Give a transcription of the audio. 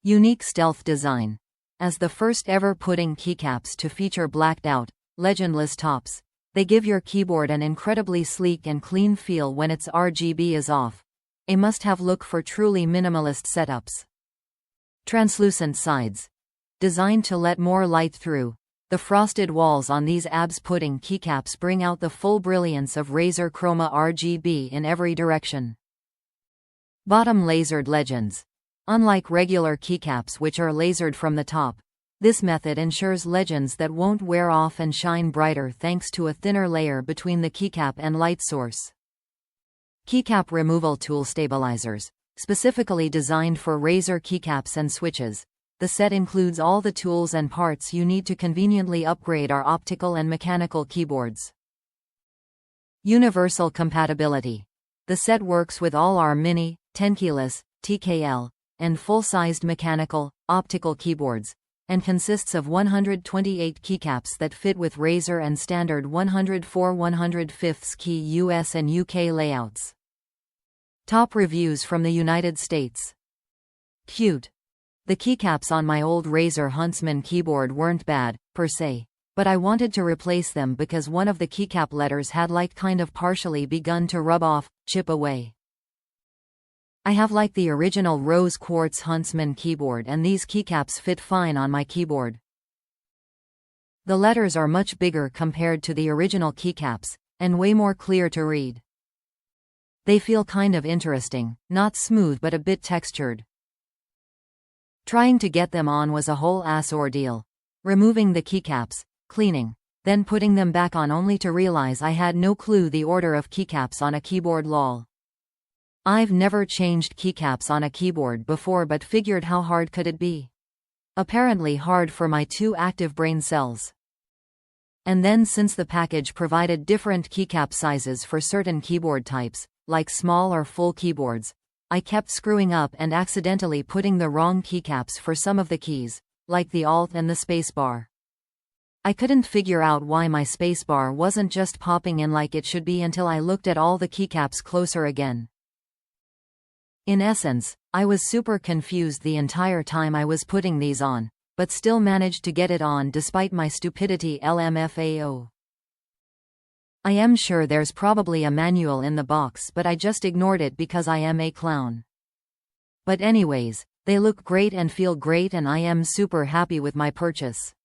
Unique stealth design. As the first ever pudding keycaps to feature blacked out, legendless tops, they give your keyboard an incredibly sleek and clean feel when its RGB is off. A must-have look for truly minimalist setups. Translucent sides. Designed to let more light through, the frosted walls on these abs pudding keycaps bring out the full brilliance of Razer Chroma RGB in every direction. Bottom lasered legends. Unlike regular keycaps which are lasered from the top, this method ensures legends that won't wear off and shine brighter thanks to a thinner layer between the keycap and light source. Keycap Removal Tool Stabilizers. Specifically designed for Razer keycaps and switches, the set includes all the tools and parts you need to conveniently upgrade our optical and mechanical keyboards. Universal compatibility. The set works with all our mini, 10-keyless, TKL, and full-sized mechanical, optical keyboards, and consists of 128 keycaps that fit with Razer and standard 104/105 key US and UK layouts. Top reviews from the United States. Cute. The keycaps on my old Razer Huntsman keyboard weren't bad, per se, but I wanted to replace them because one of the keycap letters had kind of partially begun to rub off, chip away. I have the original rose quartz Huntsman keyboard and these keycaps fit fine on my keyboard. The letters are much bigger compared to the original keycaps, and way more clear to read. They feel kind of interesting, not smooth but a bit textured. Trying to get them on was a whole ass ordeal. Removing the keycaps, cleaning, then putting them back on only to realize I had no clue the order of keycaps on a keyboard lol. I've never changed keycaps on a keyboard before but figured how hard could it be. Apparently hard for my two active brain cells. And then since the package provided different keycap sizes for certain keyboard types, like small or full keyboards, I kept screwing up and accidentally putting the wrong keycaps for some of the keys, like the Alt and the spacebar. I couldn't figure out why my spacebar wasn't just popping in like it should be until I looked at all the keycaps closer again. In essence, I was super confused the entire time I was putting these on, but still managed to get it on despite my stupidity LMFAO. I am sure there's probably a manual in the box but I just ignored it because I am a clown. But anyways, they look great and feel great and I am super happy with my purchase.